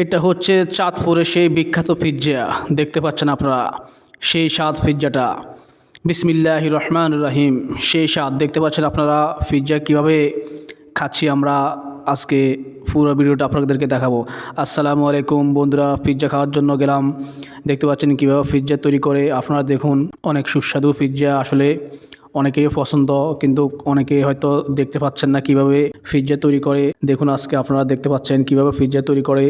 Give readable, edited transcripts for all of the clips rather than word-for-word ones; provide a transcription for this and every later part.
এটা হচ্ছে চাঁদপুরের সেই বিখ্যাত পিৎজা। দেখতে পাচ্ছেন আপনারা সেই স্বাদ পিৎজাটা। বিসমিল্লাহির রহমানির রহিম। সেই স্বাদ দেখতে পাচ্ছেন আপনারা পিৎজা কীভাবে খাচ্ছি আমরা আজকে পুরো ভিডিওটা আপনাদেরকে দেখাবো। আসসালামু আলাইকুম বন্ধুরা, পিৎজা খাওয়ার জন্য গেলাম। দেখতে পাচ্ছেন কীভাবে পিৎজা তৈরি করে। আপনারা দেখুন, অনেক সুস্বাদু পিৎজা। আসলে অনেকেই পছন্দ, কিন্তু অনেকে হয়তো দেখতে পাচ্ছেন না কিভাবে পিৎজা তৈরি করে। দেখুন, আজকে আপনারা দেখতে পাচ্ছেন কিভাবে পিৎজা তৈরি করে।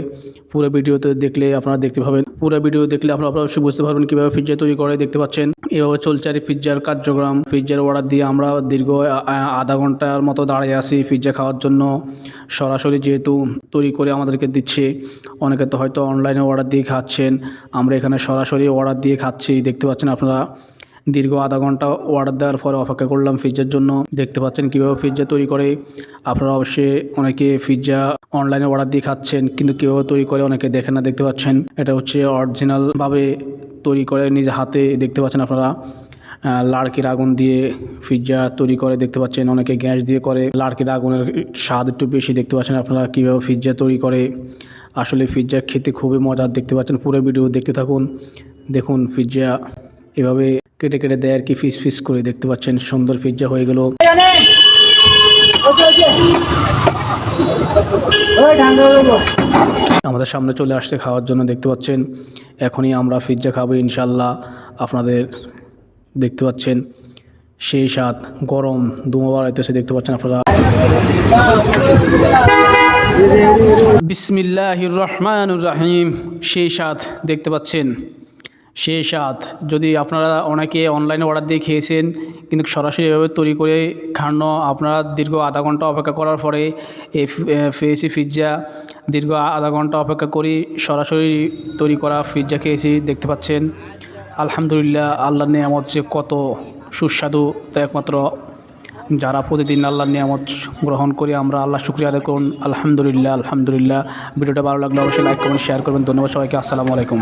পুরো ভিডিওতে দেখলে আপনারা দেখতে পাবেন, পুরো ভিডিও দেখলে আপনারা অবশ্যই বুঝতে পারবেন কিভাবে পিৎজা তৈরি করে। দেখতে পাচ্ছেন এভাবে চলছে আর পিৎজার কার্যক্রম। পিৎজার অর্ডার দিয়ে আমরা দীর্ঘ আধা ঘন্টার মতো দাঁড়িয়ে আছি পিৎজা খাওয়ার জন্য। সরাসরি যেহেতু তৈরি করে আমাদেরকে দিচ্ছে, অনেকে তো হয়তো অনলাইনে অর্ডার দিয়ে খাচ্ছেন, আমরা এখানে সরাসরি অর্ডার দিয়ে খাচ্ছি। দেখতে পাচ্ছেন আপনারা দীর্ঘ আধা ঘন্টা অর্ডার দেওয়ার পরে অপেক্ষা করলাম পিৎজার জন্য। দেখতে পাচ্ছেন কীভাবে পিৎজা তৈরি করে। আপনারা অবশ্যই অনেকে পিৎজা অনলাইনে অর্ডার দিয়ে খাচ্ছেন, কিন্তু কীভাবে তৈরি করে অনেকে দেখেন না। দেখতে পাচ্ছেন এটা হচ্ছে অরিজিনালভাবে তৈরি করে নিজে হাতে। দেখতে পাচ্ছেন আপনারা লাড়কির আগুন দিয়ে পিৎজা তৈরি করে। দেখতে পাচ্ছেন অনেকে গ্যাস দিয়ে করে। লাড়কির আগুনের স্বাদ একটু বেশি। দেখতে পাচ্ছেন আপনারা কীভাবে পিৎজা তৈরি করে। আসলে পিৎজা খেতে খুবই মজার। দেখতে পাচ্ছেন পুরো ভিডিও দেখতে থাকুন। দেখুন পিৎজা এভাবে কেটে কেটে দেয় আর কি, পিস পিস করে। দেখতে পাচ্ছেন সুন্দর পিৎজা হয়ে গেল। আমাদের সামনে চলে আসছে খাওয়ার জন্য। দেখতে পাচ্ছেন এখনই আমরা পিৎজা খাবো ইনশাল্লাহ। আপনাদের দেখতে পাচ্ছেন সেই স্বাদ, গরম ধোঁয়া বাড়াইতেছে। দেখতে পাচ্ছেন আপনারা। বিসমিল্লাহির রহমানির রহিম। সেই স্বাদ দেখতে পাচ্ছেন, সেই স্বাদ। যদি আপনারা অনেকে অনলাইনে অর্ডার দিয়ে খেয়েছেন, কিন্তু সরাসরি এভাবে তৈরি করে খানো, আপনারা দীর্ঘ আধা ঘন্টা অপেক্ষা করার পরে এই পেয়েছি পিৎজা। দীর্ঘ আধা ঘন্টা অপেক্ষা করি সরাসরি তৈরি করা পিৎজা খেয়েছি। দেখতে পাচ্ছেন আলহামদুলিল্লাহ, আল্লাহর নিয়ামত যে কত সুস্বাদু, তা একমাত্র যারা প্রতিদিন আল্লাহর নিয়ামত গ্রহণ করি আমরা, আল্লাহ শুকরিয়া আদায় করুন। আলহামদুলিল্লাহ, আলহামদুলিল্লাহ। ভিডিওটা ভালো লাগলে অবশ্যই লাইক কমেন্ট শেয়ার করবেন। ধন্যবাদ সবাইকে। আসসালামু আলাইকুম।